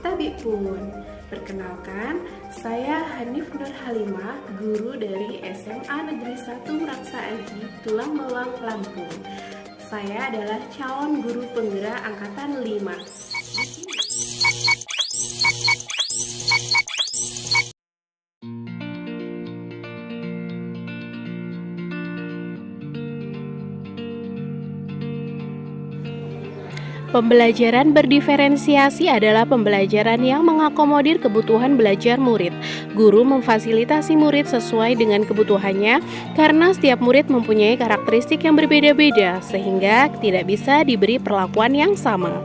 Tabi pun. Perkenalkan, saya Hanif Nur Halimah, guru dari SMA Negeri 1 Meraksa Aji, Tulang Bawang, Lampung. Saya adalah calon guru penggerak angkatan 5. Pembelajaran berdiferensiasi adalah pembelajaran yang mengakomodir kebutuhan belajar murid. Guru memfasilitasi murid sesuai dengan kebutuhannya karena setiap murid mempunyai karakteristik yang berbeda-beda sehingga tidak bisa diberi perlakuan yang sama.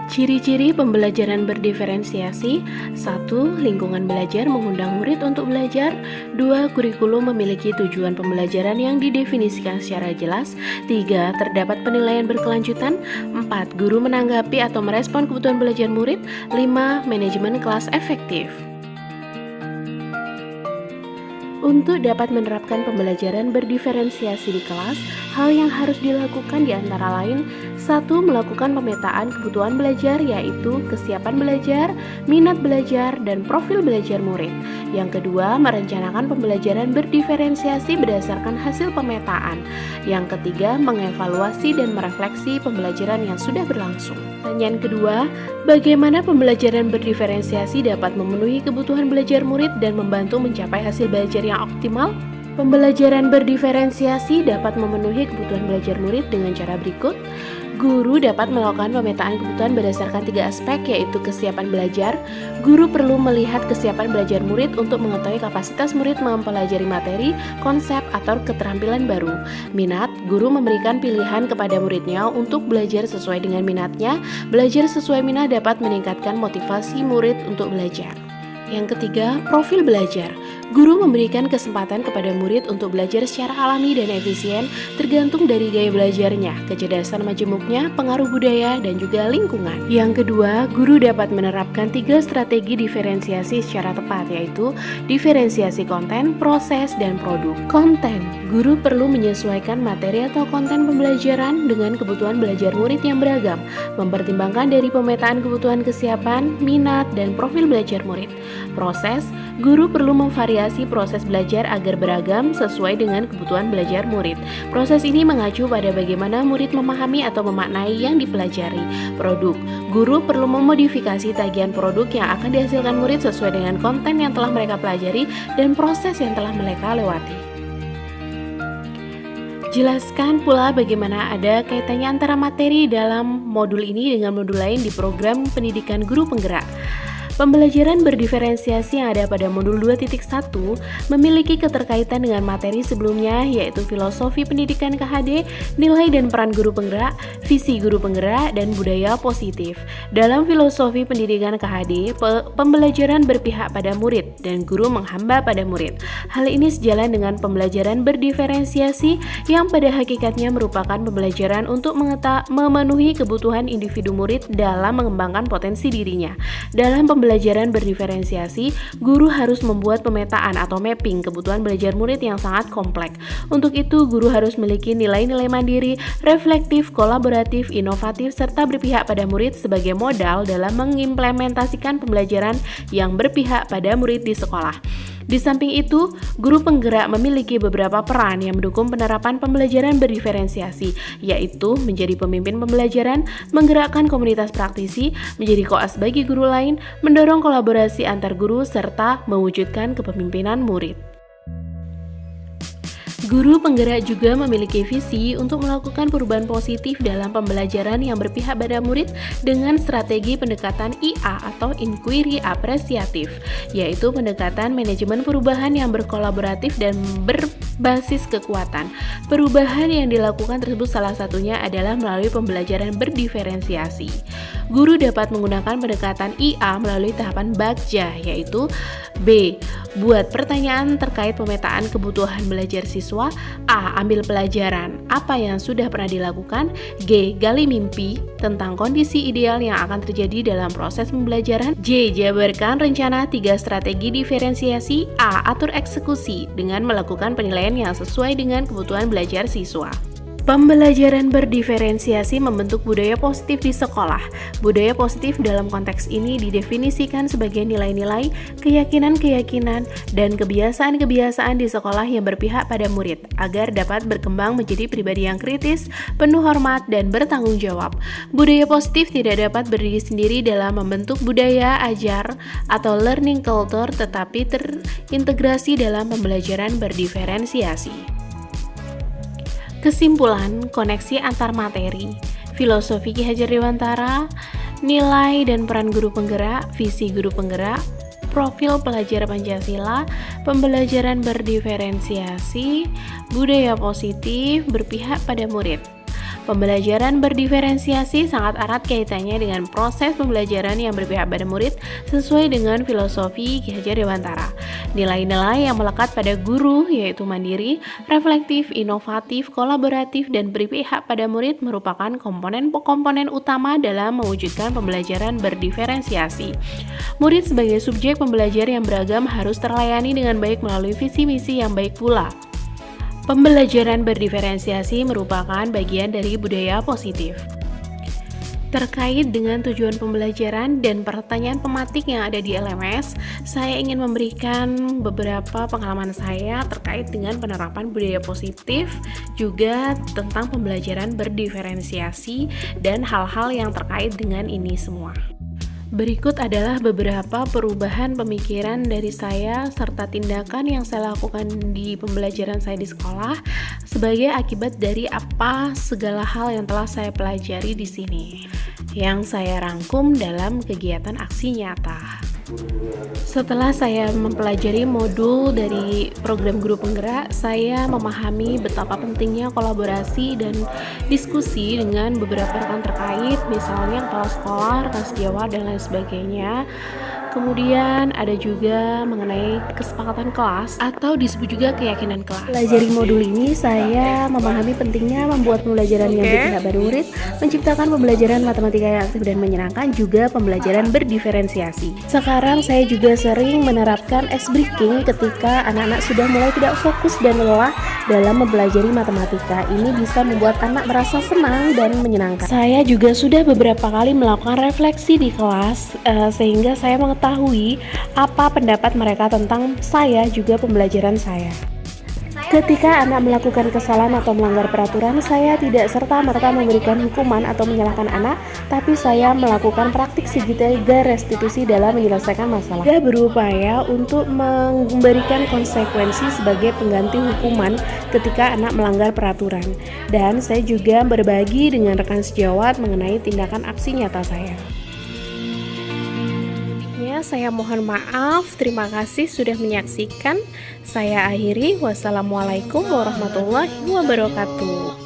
Ciri-ciri pembelajaran berdiferensiasi: 1. Lingkungan belajar mengundang murid untuk belajar. 2. Kurikulum memiliki tujuan pembelajaran yang didefinisikan secara jelas. 3. Terdapat penilaian berkelanjutan. 4. Guru menanggapi atau merespon kebutuhan belajar murid. 5. Manajemen kelas efektif. Untuk dapat menerapkan pembelajaran berdiferensiasi di kelas, hal yang harus dilakukan diantara lain: 1. Melakukan pemetaan kebutuhan belajar, yaitu kesiapan belajar, minat belajar, dan profil belajar murid. Yang kedua, merencanakan pembelajaran berdiferensiasi berdasarkan hasil pemetaan. Yang ketiga, mengevaluasi dan merefleksi pembelajaran yang sudah berlangsung. Pertanyaan kedua, bagaimana pembelajaran berdiferensiasi dapat memenuhi kebutuhan belajar murid dan membantu mencapai hasil belajar yang optimal? Pembelajaran berdiferensiasi dapat memenuhi kebutuhan belajar murid dengan cara berikut. Guru dapat melakukan pemetaan kebutuhan berdasarkan 3 aspek, yaitu kesiapan belajar. Guru perlu melihat kesiapan belajar murid untuk mengetahui kapasitas murid mempelajari materi, konsep, atau keterampilan baru. Minat, guru memberikan pilihan kepada muridnya untuk belajar sesuai dengan minatnya. Belajar sesuai minat dapat meningkatkan motivasi murid untuk belajar. Yang ketiga, profil belajar. Guru memberikan kesempatan kepada murid untuk belajar secara alami dan efisien tergantung dari gaya belajarnya, kecerdasan majemuknya, pengaruh budaya, dan juga lingkungan. Yang kedua, guru dapat menerapkan 3 strategi diferensiasi secara tepat, yaitu diferensiasi konten, proses, dan produk. Konten, guru perlu menyesuaikan materi atau konten pembelajaran dengan kebutuhan belajar murid yang beragam, mempertimbangkan dari pemetaan kebutuhan kesiapan, minat, dan profil belajar murid. Proses, guru perlu memvariasi proses belajar agar beragam sesuai dengan kebutuhan belajar murid. Proses ini mengacu pada bagaimana murid memahami atau memaknai yang dipelajari. Produk, guru perlu memodifikasi tagihan produk yang akan dihasilkan murid sesuai dengan konten yang telah mereka pelajari dan proses yang telah mereka lewati. Jelaskan pula bagaimana ada kaitannya antara materi dalam modul ini dengan modul lain di program pendidikan guru penggerak. Pembelajaran berdiferensiasi yang ada pada modul 2.1 memiliki keterkaitan dengan materi sebelumnya, yaitu filosofi pendidikan KHD, nilai dan peran guru penggerak, visi guru penggerak, dan budaya positif. Dalam filosofi pendidikan KHD, pembelajaran berpihak pada murid dan guru menghamba pada murid. Hal ini sejalan dengan pembelajaran berdiferensiasi yang pada hakikatnya merupakan pembelajaran untuk memenuhi kebutuhan individu murid dalam mengembangkan potensi dirinya. Dalam pembelajaran berdiferensiasi, guru harus membuat pemetaan atau mapping kebutuhan belajar murid yang sangat kompleks. Untuk itu, guru harus memiliki nilai-nilai mandiri, reflektif, kolaboratif, inovatif, serta berpihak pada murid sebagai modal dalam mengimplementasikan pembelajaran yang berpihak pada murid di sekolah. Di samping itu, guru penggerak memiliki beberapa peran yang mendukung penerapan pembelajaran berdiferensiasi, yaitu menjadi pemimpin pembelajaran, menggerakkan komunitas praktisi, menjadi koas bagi guru lain, mendorong kolaborasi antar guru, serta mewujudkan kepemimpinan murid. Guru penggerak juga memiliki visi untuk melakukan perubahan positif dalam pembelajaran yang berpihak pada murid dengan strategi pendekatan IA atau Inquiry Apresiatif, yaitu pendekatan manajemen perubahan yang berkolaboratif dan berbasis kekuatan. Perubahan yang dilakukan tersebut salah satunya adalah melalui pembelajaran berdiferensiasi. Guru dapat menggunakan pendekatan IA melalui tahapan Bagja, yaitu B. Buat pertanyaan terkait pemetaan kebutuhan belajar siswa. A. Ambil pelajaran apa yang sudah pernah dilakukan. G. Gali mimpi tentang kondisi ideal yang akan terjadi dalam proses pembelajaran. J. Jabarkan rencana 3 strategi diferensiasi. A. Atur eksekusi dengan melakukan penilaian yang sesuai dengan kebutuhan belajar siswa. Pembelajaran berdiferensiasi membentuk budaya positif di sekolah. Budaya positif dalam konteks ini didefinisikan sebagai nilai-nilai, keyakinan-keyakinan, dan kebiasaan-kebiasaan di sekolah yang berpihak pada murid, agar dapat berkembang menjadi pribadi yang kritis, penuh hormat, dan bertanggung jawab. Budaya positif tidak dapat berdiri sendiri dalam membentuk budaya ajar atau learning culture, tetapi terintegrasi dalam pembelajaran berdiferensiasi. Kesimpulan, koneksi antar materi, filosofi Ki Hajar Dewantara, nilai dan peran guru penggerak, visi guru penggerak, profil pelajar Pancasila, pembelajaran berdiferensiasi, budaya positif, berpihak pada murid. Pembelajaran berdiferensiasi sangat erat kaitannya dengan proses pembelajaran yang berpihak pada murid sesuai dengan filosofi Ki Hajar Dewantara. Nilai-nilai yang melekat pada guru yaitu mandiri, reflektif, inovatif, kolaboratif, dan berpihak pada murid merupakan komponen-komponen utama dalam mewujudkan pembelajaran berdiferensiasi. Murid sebagai subjek pembelajar yang beragam harus terlayani dengan baik melalui visi misi yang baik pula. Pembelajaran berdiferensiasi merupakan bagian dari budaya positif. Terkait dengan tujuan pembelajaran dan pertanyaan pematik yang ada di LMS, saya ingin memberikan beberapa pengalaman saya terkait dengan penerapan budaya positif, juga tentang pembelajaran berdiferensiasi dan hal-hal yang terkait dengan ini semua. Berikut adalah beberapa perubahan pemikiran dari saya serta tindakan yang saya lakukan di pembelajaran saya di sekolah sebagai akibat dari segala hal yang telah saya pelajari di sini, yang saya rangkum dalam kegiatan aksi nyata. Setelah saya mempelajari modul dari program guru penggerak, saya memahami betapa pentingnya kolaborasi dan diskusi dengan beberapa rekan terkait, misalnya kepala sekolah, rekan sejawat, dan lain sebagainya. Kemudian ada juga mengenai kesepakatan kelas atau disebut juga keyakinan kelas. Pelajari modul ini saya memahami pentingnya membuat pembelajaran yang berpihak pada murid, menciptakan pembelajaran matematika yang aktif dan menyenangkan, juga pembelajaran berdiferensiasi. Sekarang saya juga sering menerapkan ice breaking ketika anak-anak sudah mulai tidak fokus dan lelah dalam mempelajari matematika. Ini bisa membuat anak merasa senang dan menyenangkan. Saya juga sudah beberapa kali melakukan refleksi di kelas sehingga saya mengetahui apa pendapat mereka tentang saya, juga pembelajaran saya. Ketika anak melakukan kesalahan atau melanggar peraturan, saya tidak serta-merta memberikan hukuman atau menyalahkan anak, tapi saya melakukan praktik segitiga restitusi dalam menyelesaikan masalah. Saya berupaya untuk memberikan konsekuensi sebagai pengganti hukuman ketika anak melanggar peraturan. Dan saya juga berbagi dengan rekan sejawat mengenai tindakan aksi nyata saya. Saya mohon maaf, terima kasih sudah menyaksikan. Saya akhiri, wassalamualaikum warahmatullahi wabarakatuh.